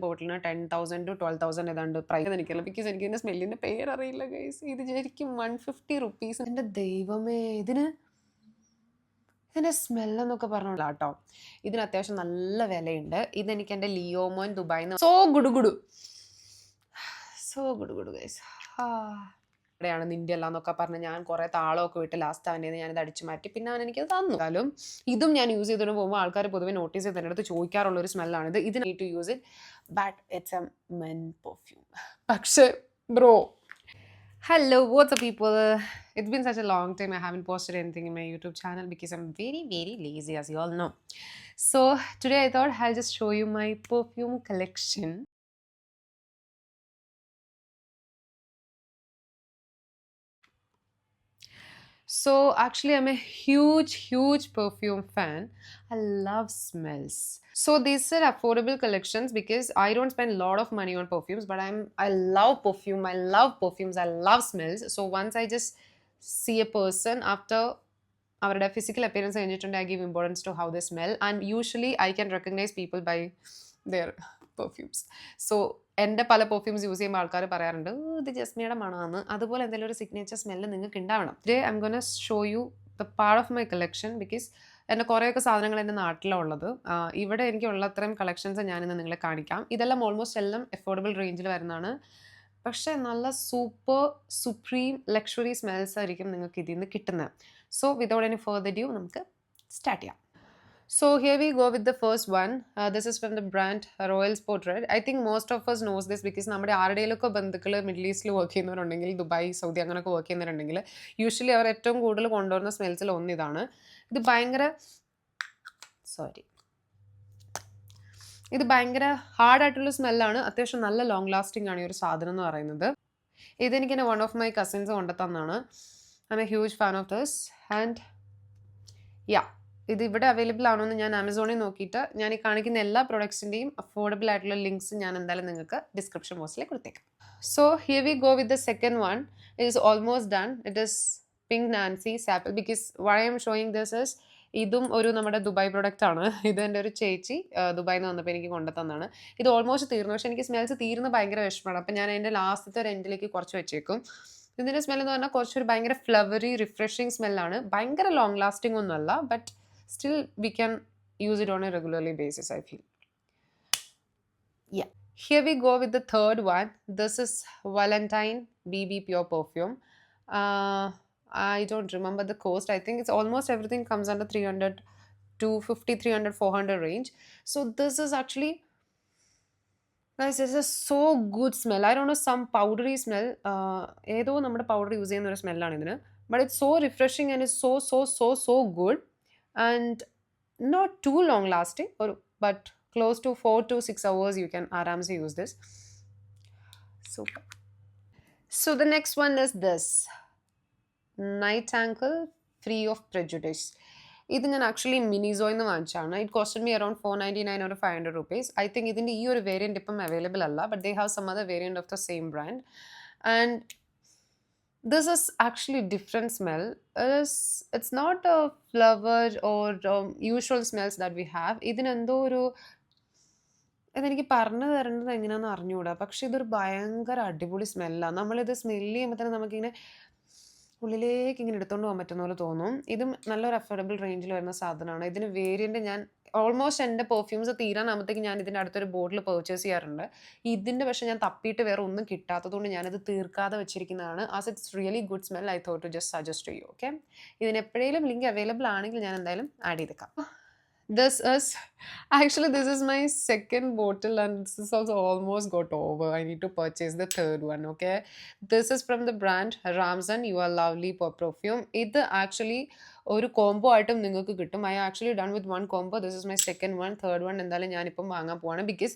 ബോട്ടിലിന് 10,000 to 12,000 ഏതാണ്ട് price എനിക്കല്ല, because എനിക്ക് ഇതിൻ്റെ സ്മെല്ലിൻ്റെ പേരറിയില്ല ഗൈസ്. ഇത് ശരിക്കും 150 റുപ്പീസ്. എൻ്റെ ദൈവമേ, ഇതിൻ്റെ സ്മെല്ലെന്നൊക്കെ പറഞ്ഞോളാം കേട്ടോ. ഇതിന് അത്യാവശ്യം നല്ല വിലയുണ്ട്. ഇതെനിക്ക് എൻ്റെ ലിയോമോൻ ദുബായിൽ നിന്ന് സോ ഗുഡ് ഗൈസ്. ഇവിടെയാണ് നിൻ്റെ എല്ലാം എന്നൊക്കെ പറഞ്ഞ് ഞാൻ കുറേ താളമൊക്കെ വിട്ട് ലാസ്റ്റ് അവൻ്റെ ഞാനിത് അടിച്ചു മാറ്റി. പിന്നെ അവൻ എനിക്കത് തന്നു. എന്നാലും ഇതും ഞാൻ യൂസ് ചെയ്തുകൊണ്ട് പോകുമ്പോൾ ആൾക്കാർ പൊതുവെ നോട്ടീസ് ചെയ്ത് എൻ്റെ അടുത്ത് ചോദിക്കാറുള്ളൊരു സ്മെല്ലാണിത്. ഇത് need to use it, but it's a men perfume. പക്ഷേ bro, hello, what's up people? It's been such a long time I haven't posted anything in my YouTube channel because I'm very lazy, as you all know. So today I thought I'll just show you my perfume collection. So actually I'm a huge perfume fan. I love smells. So these are affordable collections because I don't spend a lot of money on perfumes, but I love perfume. I love perfumes. I love smells. So once I just see a person after our physical appearance, I give importance to how they smell, and usually I can recognize people by their perfumes. So എൻ്റെ പല perfumes use ചെയ്യുമ്പോൾ ആൾക്കാർ പറയാറുണ്ട് ഇത് ജസ്മിയുടെ മണമാണ്. അതുപോലെ എന്തെങ്കിലും ഒരു സിഗ്നേച്ചർ സ്മെല്ല് നിങ്ങൾക്ക് ഉണ്ടാവണം. Today I M gonna show you the part of my collection because എൻ്റെ കുറേയൊക്കെ സാധനങ്ങൾ എൻ്റെ നാട്ടിലുള്ളത്. ഇവിടെ എനിക്കുള്ള അത്രയും കളക്ഷൻസ് ഞാനിന്ന് നിങ്ങളെ കാണിക്കാം. ഇതെല്ലാം ഓൾമോസ്റ്റ് എല്ലാം അഫോർഡബിൾ റേഞ്ചിൽ വരുന്നതാണ്. പക്ഷേ നല്ല സുപ്രീം ലക്ഷറി സ്മെൽസ് ആയിരിക്കും നിങ്ങൾക്ക് ഇതിൽ നിന്ന് കിട്ടുന്നത്. So without any further due നമുക്ക് സ്റ്റാർട്ട് ചെയ്യാം. So here we go with the first one. This is from the brand Royal Portrait. I think most of us knows this because നമ്മുടെ ആരുടെയിലൊക്കെ ബന്ധുക്കൾ middle ഈസ്റ്റിൽ വർക്ക് ചെയ്യുന്നവരുണ്ടെങ്കിൽ, ദുബായ്, സൗദി അങ്ങനെയൊക്കെ work ചെയ്യുന്നവരുണ്ടെങ്കിൽ usually അവർ ഏറ്റവും കൂടുതൽ കൊണ്ടുവരുന്ന സ്മെൽസിൽ ഒന്നിതാണ്. ഇത് ഭയങ്കര ഹാർഡായിട്ടുള്ള സ്മെല്ലാണ്. അത്യാവശ്യം നല്ല ലോങ് ലാസ്റ്റിംഗ് ആണ് ഈ ഒരു സാധനം എന്ന് പറയുന്നത്. ഇതെനിക്ക് എൻ്റെ വൺ ഓഫ് മൈ കസിൻസ് കൊണ്ടുതന്നാണ്. I'm a huge fan of this. And ഇത് ഇവിടെ അവൈലബിൾ ആണോ എന്ന് ഞാൻ ആമസോണിൽ നോക്കിയിട്ട് ഞാൻ ഈ കാണിക്കുന്ന എല്ലാ പ്രൊഡക്ട്സിൻ്റെയും അഫോർഡബിൾ ആയിട്ടുള്ള ലിങ്ക്സ് ഞാൻ എന്തായാലും നിങ്ങൾക്ക് ഡിസ്ക്രിപ്ഷൻ ബോക്സിൽ കൊടുത്തേക്കാം. So here we go with the second one. It is almost done. It is pink നാൻസി സാപ്പിൾ. Because why I'm showing this is ഇതും ഒരു നമ്മുടെ ദുബായ് പ്രൊഡക്റ്റ് ആണ്. ഇത് എൻ്റെ ഒരു ചേച്ചി ദുബായിൽ നിന്ന് വന്നപ്പോൾ എനിക്ക് കൊണ്ടുതന്നാണ്. ഇത് ഓൾമോസ്റ്റ് തീർന്നു. പക്ഷേ എനിക്ക് സ്മെൽസ് തീർന്ന് ഭയങ്കര വിഷമമാണ്. അപ്പം ഞാൻ അതിൻ്റെ ലാസ്റ്റത്തെ ഒരു എൻഡിലേക്ക് കുറച്ച് വെച്ചേക്കും. ഇതിൻ്റെ സ്മെൽ എന്ന് പറഞ്ഞാൽ കുറച്ചൊരു ഭയങ്കര ഫ്ലവറി റിഫ്രഷിങ് സ്മെല്ലാണ്. ഭയങ്കര ലോങ് ലാസ്റ്റിംഗ് ഒന്നുമല്ല, but still we can use it on a regularly basis, I feel. Here we go with the third one. This is Valentine BB Pure Perfume. I don't remember the cost. I think it's almost everything comes under 300, 250, 300, 400 range. So this is actually, guys, this is so good smell. I don't know, some powdery smell. ഏതോ നമ്മുടെ powder use ചെയ്യുന്ന ഒരു സ്മെല്ലാണ് ഇതിന്. But it's so refreshing and it's so good. And not too long lasting, but close to 4 to 6 hours you can aramse use this. Super. So the next one is this Night Ankle Free of Prejudice. ഇത് ഞാൻ actually മിനിസോയിൽ നിന്ന് വാങ്ങിച്ചാണ്. It costed me around 499 or 500 rupees. I think ഇതിൻ്റെ ഈ ഒരു variant ഇപ്പം available അല്ല, but they have some other variant of the same brand. And this is actually different smell. It's not a flower or usual smells that we have. ഇതിനെന്തോ ഇതെനിക്ക് പറഞ്ഞു തരേണ്ടത് എങ്ങനെയാണെന്ന് അറിഞ്ഞുകൂടാ. പക്ഷെ ഇതൊരു ഭയങ്കര അടിപൊളി സ്മെല്ലാണ്. നമ്മളിത് സ്മെല്ല് ചെയ്യുമ്പോൾ തന്നെ നമുക്കിങ്ങനെ ഉള്ളിലേക്ക് ഇങ്ങനെ എടുത്തുകൊണ്ട് പോകാൻ പറ്റുന്ന പോലെ തോന്നും. ഇതും നല്ലൊരു അഫോർഡബിൾ റേഞ്ചിൽ വരുന്ന സാധനമാണ്. ഇതിന് വേരിയൻറ്റ് ഞാൻ ഓൾമോസ്റ്റ് എൻ്റെ പെർഫ്യൂംസ് തീരാനാകുമ്പോഴത്തേക്ക് ഞാൻ ഇതിൻ്റെ അടുത്തൊരു ബോട്ടിൽ പർച്ചേസ് ചെയ്യാറുണ്ട്. ഇതിൻ്റെ പക്ഷേ ഞാൻ തപ്പിയിട്ട് വേറെ ഒന്നും കിട്ടാത്തതുകൊണ്ട് ഞാനത് തീർക്കാതെ വെച്ചിരിക്കുന്നതാണ്. As it's really good smell, I thought to just suggest to you. Okay, ഇതിന് എപ്പോഴേലും ലിങ്ക് അവൈലബിൾ ആണെങ്കിൽ ഞാൻ എന്തായാലും ആഡ് ചെയ്തേക്കാം. This is my second bottle and this is also almost got over. I need to purchase the third one. Okay, this is from the brand Ramzan Your Lovely Perfume. ഇത് actually ഒരു combo ആയിട്ടും നിങ്ങൾക്ക് കിട്ടും. I actually done with one combo. This is my second one. Third one എന്തായാലും ഞാനിപ്പം വാങ്ങാൻ പോവാണ്. Because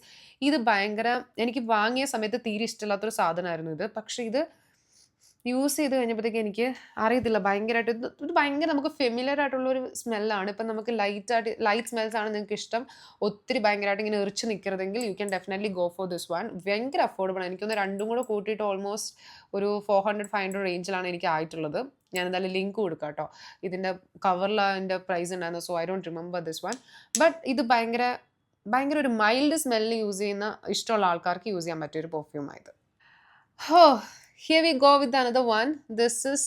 ഇത് ഭയങ്കര എനിക്ക് വാങ്ങിയ സമയത്ത് തീരെ ഇഷ്ടമില്ലാത്തൊരു സാധനമായിരുന്നു ഇത്. പക്ഷേ ഇത് യൂസ് ചെയ്ത് കഴിഞ്ഞപ്പോഴത്തേക്ക് എനിക്ക് അറിയത്തില്ല, ഭയങ്കരമായിട്ട് ഇത് ഭയങ്കര നമുക്ക് ഫെമിലിയർ ആയിട്ടുള്ളൊരു സ്മെല്ലാണ്. ഇപ്പം നമുക്ക് ലൈറ്റ് സ്മെൽസ് ആണ് നിങ്ങൾക്ക് ഇഷ്ടം, ഒത്തിരി ഭയങ്കരമായിട്ട് ഇങ്ങനെ എറിച്ച് നിൽക്കരുതെങ്കിൽ you can definitely go for this one. ഭയങ്കര അഫോർഡബിൾ ആണ്. എനിക്കൊന്ന് രണ്ടും കൂടെ കൂട്ടിയിട്ട് ഓൾമോസ്റ്റ് ഒരു 400-500 റേഞ്ചിലാണ് എനിക്ക് ആയിട്ടുള്ളത്. ഞാൻ എന്തായാലും ലിങ്ക് കൊടുക്കാം കേട്ടോ. ഇതിൻ്റെ കവറിൽ അതിൻ്റെ പ്രൈസ് ഉണ്ടായിരുന്നു. So I don't remember this one. But ഇത് ഭയങ്കര ഭയങ്കര ഒരു മൈൽഡ് സ്മെല്ല് യൂസ് ചെയ്യുന്ന ഇഷ്ടമുള്ള ആൾക്കാർക്ക് യൂസ് ചെയ്യാൻ പറ്റിയ ഒരു പെർഫ്യൂമായത്. Oh, here we go with another one. This is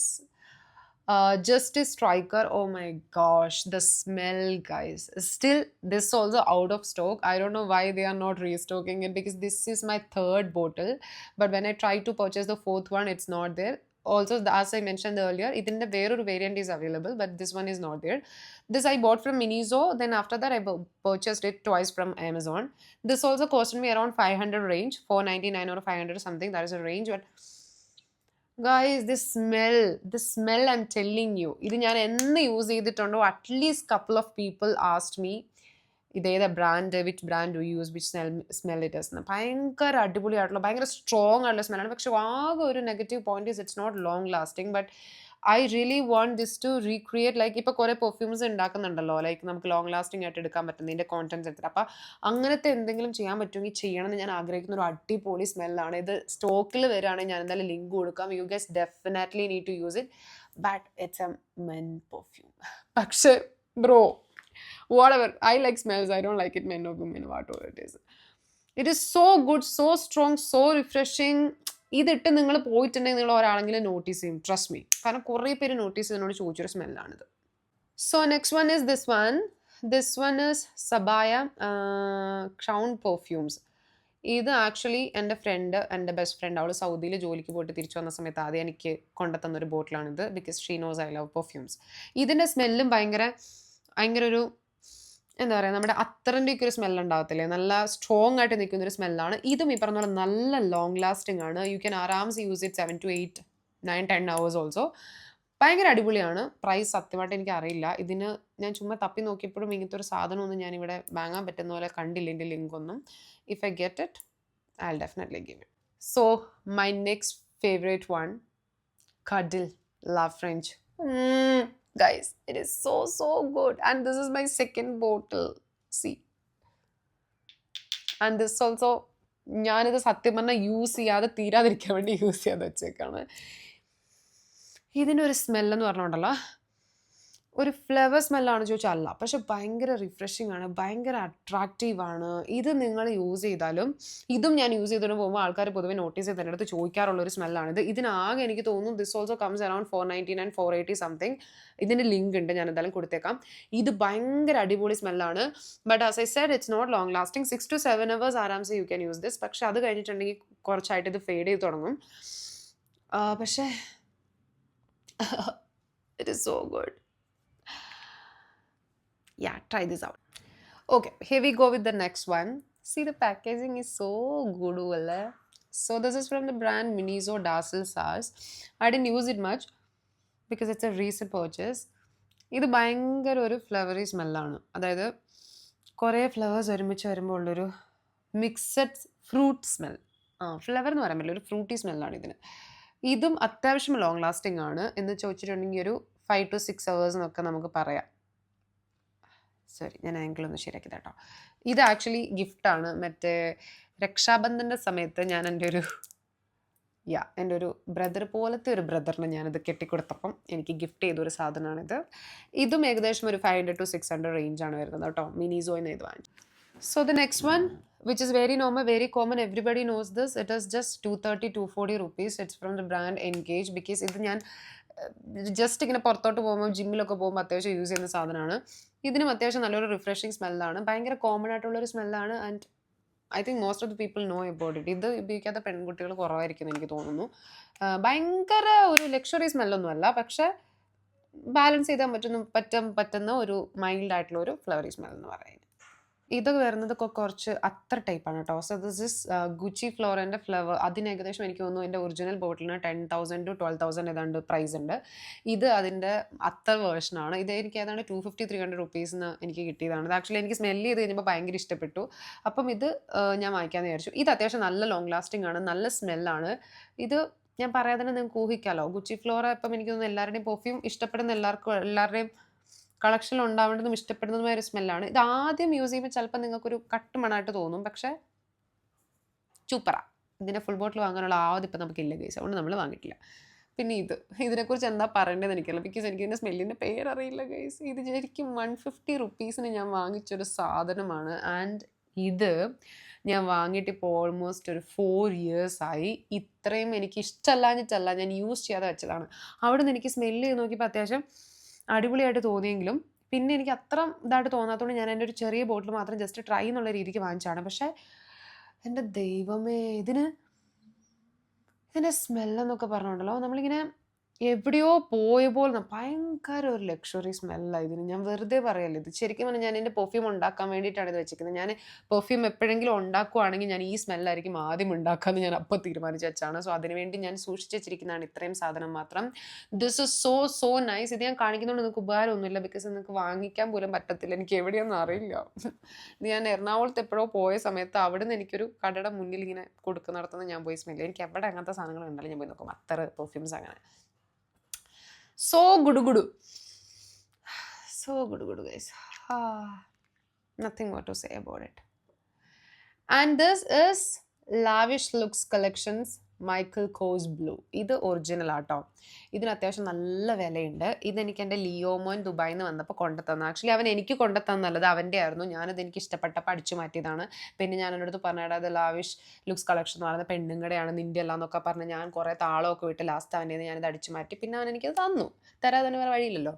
Justice Striker. Oh my gosh, the smell, guys. Still, this also out of stock. I don't know why they are not restocking it, because this is my third bottle. But when I try to purchase the fourth one, it's not there. Also, as I mentioned earlier, ഇതിന്റെ വേറൊരു variant is available, but this one is not there. This I bought from Miniso. Then after that, I purchased it twice from Amazon. This also costed me around 500 range, 499 or 500 something. That is a range. But guys, the smell I'm telling you, ഇത് ഞാൻ എന്ന് use ചെയ്തിട്ടുണ്ടോ, at least couple of people asked me ഇതേതാ brand, which brand do use, which smell it is എന്ന്. ഭയങ്കര അടിപൊളിയായിട്ടുള്ള ഭയങ്കര strong ആയിട്ടുള്ള സ്മെല്ലാണ്. പക്ഷെ ആകെ ഒരു negative point is it's not long lasting. But I really want this to recreate. Like ഇപ്പോൾ കുറേ പെർഫ്യൂംസ് ഉണ്ടാക്കുന്നുണ്ടല്ലോ, ലൈക്ക് നമുക്ക് ലോങ് ലാസ്റ്റിംഗ് ആയിട്ട് എടുക്കാൻ പറ്റുന്നതിൻ്റെ കോൺറ്റൻസ് എടുത്തിട്ട്. അപ്പോൾ അങ്ങനത്തെ എന്തെങ്കിലും ചെയ്യാൻ പറ്റുമെങ്കിൽ ചെയ്യണമെന്ന് ഞാൻ ആഗ്രഹിക്കുന്ന ഒരു അടിപൊളി സ്മെല്ലാണ് ഇത്. സ്റ്റോക്കിൽ വരികയാണെങ്കിൽ ഞാൻ എന്തായാലും ലിങ്ക് കൊടുക്കാം. You guys definitely need to use it. But it's a men perfume. പക്ഷേ bro, whatever, I like smells, I don't like it men or women, whatever it is. It is so good, so strong, so refreshing. ഇതിട്ട് നിങ്ങൾ പോയിട്ടുണ്ടെങ്കിൽ നിങ്ങൾ ഒരാളെങ്കിലും notice ചെയ്യും, trust me. കാരണം കുറേ പേര് നോട്ടീസ് ചെയ്തതിനോട് ചോദിച്ചൊരു സ്മെല്ലാണിത്. So next one is this one is സബായ ക്രൗൺ പെർഫ്യൂംസ്. ഇത് ആക്ച്വലി എൻ്റെ ബെസ്റ്റ് ഫ്രണ്ട്, അവൾ സൗദിയിൽ ജോലിക്ക് പോയിട്ട് തിരിച്ചു വന്ന സമയത്ത് ആദ്യം എനിക്ക് കൊണ്ടുതന്നൊരു ബോട്ടിലാണിത്. Because she knows I love perfumes. ഇതിൻ്റെ സ്മെല്ലും ഭയങ്കര ഒരു എന്താ പറയുക, നമ്മുടെ അത്തറിൻ്റെയൊക്കെ ഒരു സ്മെല്ല് ഉണ്ടാകത്തില്ലേ, നല്ല സ്ട്രോങ് ആയിട്ട് നിൽക്കുന്നൊരു സ്മെല്ലാണ്. ഇതും ഈ പറഞ്ഞ പോലെ നല്ല ലോങ് ലാസ്റ്റിംഗ് ആണ്. യു ക്യാൻ ആരാംസ് use it 7 to 8, 9, 10 hours also. ഭയങ്കര അടിപൊളിയാണ്. പ്രൈസ് സത്യമായിട്ട് എനിക്ക് അറിയില്ല. ഇതിന് ഞാൻ ചുമ്മാ തപ്പി നോക്കിയപ്പോഴും ഇങ്ങനത്തെ ഒരു സാധനമൊന്നും ഞാനിവിടെ വാങ്ങാൻ പറ്റുന്ന പോലെ കണ്ടില്ല, എൻ്റെ ലിങ്ക് ഒന്നും. If I get it, I will definitely give it. So my next favourite one, Cuddle Love French. Guys, it is so good, and this is my second bottle. See, and this also ഞാനിത് സത്യം പറഞ്ഞാൽ use ചെയ്യാതെ തീരാതിരിക്കാൻ വേണ്ടി use ചെയ്യാതെ വെച്ചേക്കാണ്. ഇതിനൊരു സ്മെല്ലെന്ന് പറഞ്ഞുകൊണ്ടല്ലോ, ഒരു flavour സ്മെല്ലാണ് ചോദിച്ചാൽ അല്ല, പക്ഷെ ഭയങ്കര റിഫ്രഷിംഗ് ആണ്, ഭയങ്കര അട്രാക്റ്റീവാണ്. ഇത് നിങ്ങൾ യൂസ് ചെയ്താലും, ഇതും ഞാൻ യൂസ് ചെയ്തിട്ട് പോകുമ്പോൾ ആൾക്കാർ പൊതുവെ നോട്ടീസ് ചെയ്ത് എൻ്റെ അടുത്ത് ചോദിക്കാറുള്ളൊരു സ്മെല്ലാണിത്. ഇതിനാകെ എനിക്ക് തോന്നുന്നു this also comes around 499, 480 something. ഇതിൻ്റെ ലിങ്ക് ഉണ്ട്, ഞാൻ എന്തായാലും കൊടുത്തേക്കാം. ഇത് ഭയങ്കര അടിപൊളി സ്മെല്ലാണ്. But as I said, it's not long lasting. 6 to 7 hours ആരാംസെ യു ക്യാൻ യൂസ് ദിസ്. പക്ഷെ അത് കഴിഞ്ഞിട്ടുണ്ടെങ്കിൽ കുറച്ചായിട്ട് ഇത് ഫെയ്ഡ് ചെയ്ത് തുടങ്ങും. പക്ഷേ it is so good. Yeah, try this out. Okay, here we go with the next one. See, the packaging is so good. So this is from the brand Miniso Dazzle Sars. I didn't use it much because it's a recent purchase. ഇത് ഭയങ്കര ഒരു flowery സ്മെല്ലാണ്. അതായത് കുറേ flowers ഒരുമിച്ച് വരുമ്പോൾ ഉള്ളൊരു mixed fruit smell. Flower എന്ന് പറയാൻ പറ്റില്ല, ഒരു ഫ്രൂട്ടി സ്മെല്ലാണ് ഇതിന്. ഇതും അത്യാവശ്യം ലോങ് ലാസ്റ്റിംഗ് ആണ് എന്ന് ചോദിച്ചിട്ടുണ്ടെങ്കിൽ ഒരു 5 to 6 hours എന്നൊക്കെ നമുക്ക് പറയാം. സോറി, ഞാൻ ആംഗിളൊന്ന് ശരിയാക്കി കേട്ടോ. ഇത് ആക്ച്വലി ഗിഫ്റ്റാണ്. മറ്റേ രക്ഷാബന്ധൻ്റെ സമയത്ത് ഞാൻ എൻ്റെ ഒരു ബ്രദർ പോലത്തെ ഒരു ബ്രദറിന് ഞാനിത് കെട്ടിക്കൊടുത്തപ്പം എനിക്ക് ഗിഫ്റ്റ് ചെയ്തൊരു സാധനമാണിത്. ഇതും ഏകദേശം ഒരു 500 to 600 റേഞ്ചാണ് വരുന്നത് കേട്ടോ. മിനിസോയിൽ ഇത് വാങ്ങി. So the next one, which is very normal, very common, everybody knows this. It is just 230, 240 rupees. It's from the brand Engage. Because ഇത് ഞാൻ ജസ്റ്റ് ഇങ്ങനെ പുറത്തോട്ട് പോകുമ്പോൾ, ജിമ്മിലൊക്കെ പോകുമ്പോൾ അത്യാവശ്യം യൂസ് ചെയ്യുന്ന സാധനമാണ്. ഇതിനും അത്യാവശ്യം നല്ലൊരു റിഫ്രഷിങ് സ്മെല്ലാണ്. ഭയങ്കര കോമൺ ആയിട്ടുള്ളൊരു സ്മെല്ലാണ്. And I think most of the people know about it. ഇത് ഉപയോഗിക്കാത്ത പെൺകുട്ടികൾ കുറവായിരിക്കും എനിക്ക് തോന്നുന്നു. ഭയങ്കര ഒരു ലക്ഷറി സ്മെല്ലൊന്നുമല്ല, പക്ഷേ ബാലൻസ് ചെയ്താൽ പറ്റുന്ന ഒരു മൈൽഡ് ആയിട്ടുള്ള ഒരു ഫ്ലവറി സ്മെൽ എന്ന് പറയുന്നത്. ഇതൊക്കെ വരുന്നത് കുറച്ച് അത്ര ടൈപ്പാണ് കേട്ടോ. സോ ദിസ് ഇസ് ഗുച്ചി ഫ്ലോറൻ്റെ ഫ്ലവർ. അതിന് ഏകദേശം എനിക്ക് തോന്നുന്നു എൻ്റെ ഒറിജിനൽ ബോട്ടിലിന് 10,000 to 12,000 ഏതാണ്ട് പ്രൈസ് ഉണ്ട്. ഇത് അതിൻ്റെ അത്തർ വേർഷനാണ്. ഇത് എനിക്ക് ഏതാണ്ട് 250, 300 rupees എനിക്ക് കിട്ടിയതാണ്. ഇത് ആക്ച്വലി എനിക്ക് സ്മെല്ല് ചെയ്ത് കഴിഞ്ഞപ്പോൾ ഭയങ്കര ഇഷ്ടപ്പെട്ടു. അപ്പം ഇത് ഞാൻ വാങ്ങിക്കാമെന്ന് വിചാരിച്ചു. ഇത് അത്യാവശ്യം നല്ല ലോങ് ലാസ്റ്റിംഗ് ആണ്, നല്ല സ്മെല്ലാണ്. ഇത് ഞാൻ പറയാതെ തന്നെ നിങ്ങൾക്ക് ഊഹിക്കാമല്ലോ. ഗുച്ചി ഫ്ലോറ ഇപ്പം എനിക്ക് തോന്നുന്നു എല്ലാവരുടെയും പെർഫ്യൂം ഇഷ്ടപ്പെടുന്ന എല്ലാവരുടെയും കളക്ഷനിൽ ഉണ്ടാവേണ്ടതും ഇഷ്ടപ്പെടുന്നതുമായ ഒരു സ്മെല്ലാണ്. ഇത് ആദ്യം യൂസ് ചെയ്യുമ്പോൾ ചിലപ്പോൾ നിങ്ങൾക്കൊരു കട്ടുമണമായിട്ട് തോന്നും, പക്ഷേ സൂപ്പറാ. ഇതിൻ്റെ ഫുൾ ബോട്ടിൽ വാങ്ങാനുള്ള ഇപ്പം നമുക്കില്ല ഗൈസ്, അതുകൊണ്ട് നമ്മൾ വാങ്ങിയിട്ടില്ല. പിന്നെ ഇതിനെക്കുറിച്ച് എന്താ പറയേണ്ടതെന്ന് എനിക്കറിയില്ല, ബിക്കോസ് എനിക്ക് ഇതിൻ്റെ സ്മെല്ലിൻ്റെ പേരറിയില്ല ഗൈസ്. ഇത് ശരിക്കും 150 rupees ഞാൻ വാങ്ങിച്ചൊരു സാധനമാണ്. ആൻഡ് ഇത് ഞാൻ വാങ്ങിയിട്ട് ഇപ്പോൾ ഓൾമോസ്റ്റ് ഒരു 4 years ആയി. ഇത്രയും എനിക്ക് ഇഷ്ടമല്ലാഞ്ഞിട്ടല്ല, ഞാൻ യൂസ് ചെയ്യാതെ വെച്ചതാണ്. അവിടെ നിന്ന് എനിക്ക് സ്മെല്ല് ചെയ്ത് നോക്കിയപ്പോൾ അത്യാവശ്യം അടിപൊളിയായിട്ട് തോന്നിയെങ്കിലും പിന്നെ എനിക്ക് അത്ര ഇതായിട്ട് തോന്നാത്തതുകൊണ്ട് ഞാൻ എൻ്റെ ഒരു ചെറിയ ബോട്ടിൽ മാത്രം ജസ്റ്റ് ട്രൈ എന്നുള്ള രീതിക്ക് വാങ്ങിച്ചതാണ്. പക്ഷേ എൻ്റെ ദൈവമേ, ഇതിൻ്റെ സ്മെല്ലെന്നൊക്കെ പറഞ്ഞുകൊണ്ടല്ലോ നമ്മളിങ്ങനെ എവിടെയോ പോയ പോലെ ഭയങ്കര ഒരു ലക്ഷറി സ്മെല്ലാണ് ഇതിന്. ഞാൻ വെറുതെ പറയല്ല, ഇത് ശരിക്കും പറഞ്ഞാൽ ഞാൻ എൻ്റെ പെർഫ്യൂം ഉണ്ടാക്കാൻ വേണ്ടിയിട്ടാണ് ഇത് വെച്ചിരിക്കുന്നത്. ഞാൻ പെർഫ്യൂം എപ്പോഴെങ്കിലും ഉണ്ടാക്കുവാണെങ്കിൽ ഞാൻ ഈ സ്മെല്ലായിരിക്കും ആദ്യം ഉണ്ടാക്കാമെന്ന് ഞാൻ അപ്പോൾ തീരുമാനിച്ച് വെച്ചാണ്. സോ അതിനുവേണ്ടി ഞാൻ സൂക്ഷിച്ച് വെച്ചിരിക്കുന്നതാണ് ഇത്രയും സാധനം മാത്രം. This is so nice. ഇത് ഞാൻ കാണിക്കുന്നതുകൊണ്ട് നിങ്ങൾക്ക് ഉപകാരമൊന്നുമില്ല, ബിക്കോസ് നിങ്ങൾക്ക് വാങ്ങിക്കാൻ പോലും പറ്റത്തില്ല. എനിക്ക് എവിടെയൊന്നും അറിയില്ല. ഇത് ഞാൻ എറണാകുളത്ത് എപ്പോഴോ പോയ സമയത്ത് അവിടെ നിന്ന് എനിക്കൊരു കടയുടെ മുന്നിൽ ഇങ്ങനെ കൊടുക്കുന്നിടത്തുനിന്ന് ഞാൻ പോയി സ്മെല്ല്. എനിക്ക് എവിടെ അങ്ങനത്തെ സാധനങ്ങൾ ഉണ്ടല്ലോ ഞാൻ പോയി നോക്കും. അത്ര പെർഫ്യൂംസ് അങ്ങനെ. So good, guys. Nothing more to say about it. And this is Lavish Looks Collections Michael Kors Blue. ഇത് ഒറിജിനൽ ആട്ടോ. ഇതിന് അത്യാവശ്യം നല്ല വിലയുണ്ട്. ഇതെനിക്ക് എൻ്റെ ലിയോമോൻ ദുബായിൽ നിന്ന് വന്നപ്പോൾ കൊണ്ടുതന്ന. ആക്ച്വലി അവൻ എനിക്ക് കൊണ്ടുതന്നല്ലത്, അവൻ്റെ ആയിരുന്നു. ഞാനത് എനിക്ക് ഇഷ്ടപ്പെട്ടപ്പോൾ അടിച്ചു മാറ്റിയതാണ്. പിന്നെ ഞാൻ എൻ്റെ അടുത്ത് പറഞ്ഞിട്ട് അത് ലാവിഷ് ലുക്സ് കളക്ഷൻ എന്ന് പറയുന്നത് പെണ്ണുങ്ങളുടെയാണ്, നിൻ്റെ അല്ല എന്നൊക്കെ പറഞ്ഞ് ഞാൻ കുറേ താളമൊക്കെ വിട്ട് ലാസ്റ്റ് അവൻ്റെ ഞാനിത് അടിച്ചു മാറ്റി. പിന്നെ അവൻ എനിക്കത് തന്നു. തരാതെ വേറെ വഴിയില്ലല്ലോ.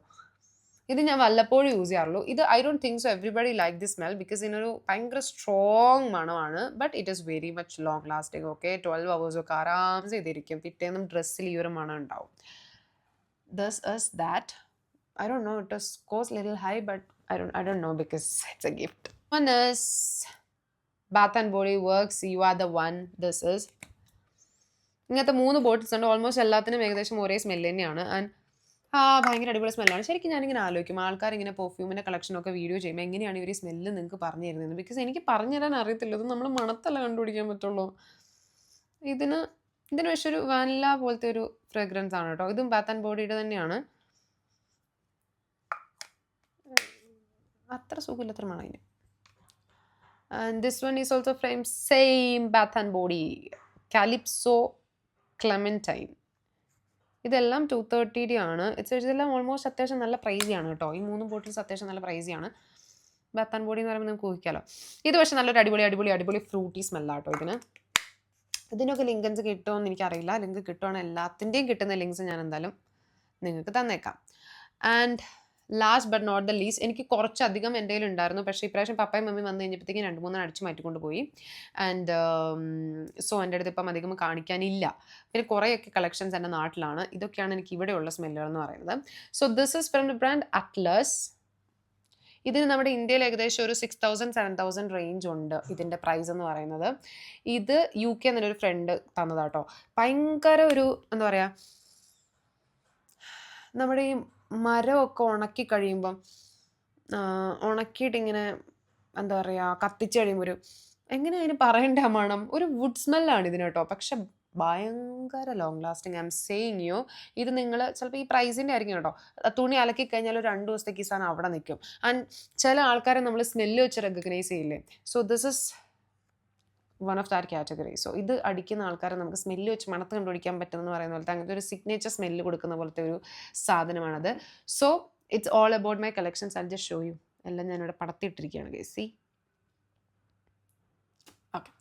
ഇത് ഞാൻ വല്ലപ്പോഴും യൂസ് ചെയ്യാറുള്ളൂ. ഇത് I don't think so everybody like the smell, because ഇതിനൊരു ഭയങ്കര സ്ട്രോങ് മണമാണ്. But it is very much long lasting. Okay, 12 hours ഒക്കെ ആരാംസെ ഇതിരിക്കും. പിറ്റേന്നും ഡ്രസ്സിൽ ഈ ഒരു മണം ഉണ്ടാവും. This is that. I don't know, it was cost little high, but I don't know because it's a gift. One is Bath and Body Works You Are the One. This is ഇങ്ങനത്തെ 3 bottles ഉണ്ട്. Almost എല്ലാത്തിനും ഏകദേശം ഒരേ smell തന്നെയാണ്. And ഭയങ്കര അടിപൊളി സ്മെല്ലാണ്. ശരിക്കും ഞാനിങ്ങനെ ആലോചിക്കും, ആൾക്കാർ ഇങ്ങനെ പെർഫ്യൂമിൻ്റെ കളക്ഷനൊക്കെ വീഡിയോ ചെയ്യുമ്പോൾ എങ്ങനെയാണ് ഇവർ സ്മെല്ല് നിങ്ങൾക്ക് പറഞ്ഞു തരുന്നത്? ബിക്കോസ് എനിക്ക് പറഞ്ഞു തരാൻ അറിയത്തില്ല. ഇത് നമ്മൾ മണത്തല്ല കണ്ടുപിടിക്കാൻ പറ്റുള്ളൂ. ഇതിന് പക്ഷേ ഒരു വാനില പോലത്തെ ഒരു ഫ്രേഗ്രൻസ് ആണ് കേട്ടോ. ഇതും ബാത്ത് ആൻഡ് ബോഡിയുടെ തന്നെയാണ്. അത്ര സുഖമില്ലത്ര മണം ഇതിന്. And this one is also from same bath and body, Calypso clementine. ഇതെല്ലാം 230 ആണ്. ഇതെല്ലാം ഓൾമോസ്റ്റ് അത്യാവശ്യം നല്ല പ്രൈസിയാണ് കേട്ടോ. ഈ 3 ബോട്ടിൽസ് അത്യാവശ്യം നല്ല പ്രൈസിയാണ്. ബാത്ത് ആൻഡ് ബോഡി എന്ന് പറയുമ്പോൾ നമുക്ക് ഊഹിക്കാമല്ലോ. ഇത് പക്ഷേ നല്ലൊരു അടിപൊളി ഫ്രൂട്ടി സ്മെല്ലാട്ടോ ഇതിന്. ഇതിനൊക്കെ ലിങ്ക്സ് കിട്ടുമെന്ന് എനിക്കറിയില്ല. ലിങ്ക് കിട്ടുവാണെങ്കിൽ എല്ലാത്തിൻ്റെയും കിട്ടുന്ന ലിങ്ക്സ് ഞാൻ എന്തായാലും നിങ്ങൾക്ക് തന്നേക്കാം. And last but not the least, എനിക്ക് കുറച്ചധികം എൻ്റെ കയ്യിൽ ഉണ്ടായിരുന്നു. പക്ഷേ ഇപ്രാവശ്യം പപ്പയും മമ്മി വന്നു കഴിഞ്ഞപ്പോഴത്തേക്കും 2-3 അടിച്ച് മാറ്റിക്കൊണ്ട് പോയി. ആൻഡ് സോ എൻ്റെ അടുത്ത് ഇപ്പം അധികം കാണിക്കാനില്ല. പിന്നെ കുറേയൊക്കെ കളക്ഷൻസ് എൻ്റെ നാട്ടിലാണ്. ഇതൊക്കെയാണ് എനിക്ക് ഇവിടെയുള്ള സ്മെല്ലുകൾ എന്ന് പറയുന്നത്. So this is from the brand Atlas. ഇതിന് നമ്മുടെ ഇന്ത്യയിൽ ഏകദേശം ഒരു 6,000-7,000 റേഞ്ച് ഉണ്ട് ഇതിൻ്റെ പ്രൈസ് എന്ന് പറയുന്നത്. ഇത് UK എന്നൊരു ഫ്രണ്ട് തന്നതാട്ടോ. ഭയങ്കര ഒരു എന്താ പറയുക, നമ്മുടെ ഈ മരമൊക്കെ ഉണക്കി കഴിയുമ്പം ഉണക്കിയിട്ടിങ്ങനെ എന്താ പറയുക കത്തിച്ച് കഴിയുമ്പോൾ ഒരു എങ്ങനെ അതിന് പറയേണ്ട മണം, ഒരു വുഡ് സ്മെല്ലാണ് ഇതിന് കേട്ടോ. പക്ഷെ ഭയങ്കര long lasting. I M saying you. ഇത് നിങ്ങൾ ചിലപ്പോൾ ഈ പ്രൈസിൻ്റെ ആയിരിക്കും കേട്ടോ. തുണി അലക്കി കഴിഞ്ഞാൽ ഒരു 2 ദിവസത്തേക്ക് ഈ സാധനം അവിടെ നിൽക്കും. ആൻഡ് ചില ആൾക്കാരെ നമ്മൾ സ്മെല്ല് വെച്ച് റെക്കഗ്നൈസ് ചെയ്യില്ലേ. So this is one of that category. So ഇത് അടിക്കുന്ന ആൾക്കാരെ നമുക്ക് സ്മെല്ല് വെച്ച് മണത്ത് കണ്ടുപിടിക്കാൻ പറ്റുമെന്ന് പറയുന്ന പോലത്തെ അങ്ങനത്തെ ഒരു സിഗ്നേച്ചർ സ്മെല്ല് കൊടുക്കുന്ന പോലത്തെ ഒരു സാധനമാണത്. So it's all about my collections. I just show you. എല്ലാം ഞാനിവിടെ പടത്തിയിട്ടിരിക്കുകയാണ് guys. See. Okay,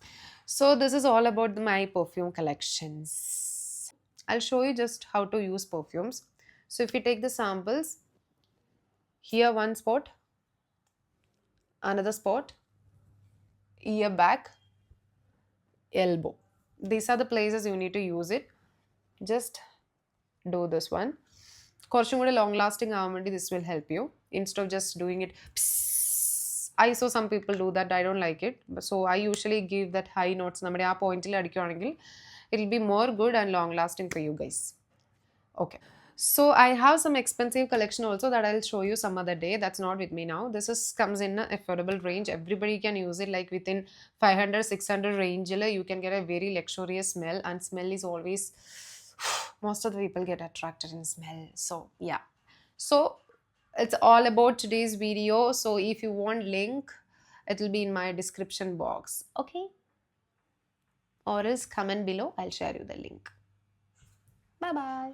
so this is all about my perfume collections. I'll show you just how to use perfumes. So if you take the samples, here one spot, another spot, ear back, elbow. These are the places you need to use it. Just do this one. കുറച്ചും കൂടി long lasting ആവാൻ വേണ്ടി this will help you instead of just doing it. I saw some people do that. I don't like it. So I usually give that high notes. നമ്മുടെ ആ പോയിന്റിൽ അടിക്കുകയാണെങ്കിൽ it will be more good and long lasting for you guys. Okay. So I have some expensive collection also that I'll show you some other day. That's not with me now. This comes in an affordable range. Everybody can use it. Like within 500-600 range, you can get a very luxurious smell. And smell is always, most of the people get attracted in smell. So yeah. So it's all about today's video. So if you want link, it will be in my description box. Okay? Or else comment below. I'll share you the link. Bye bye.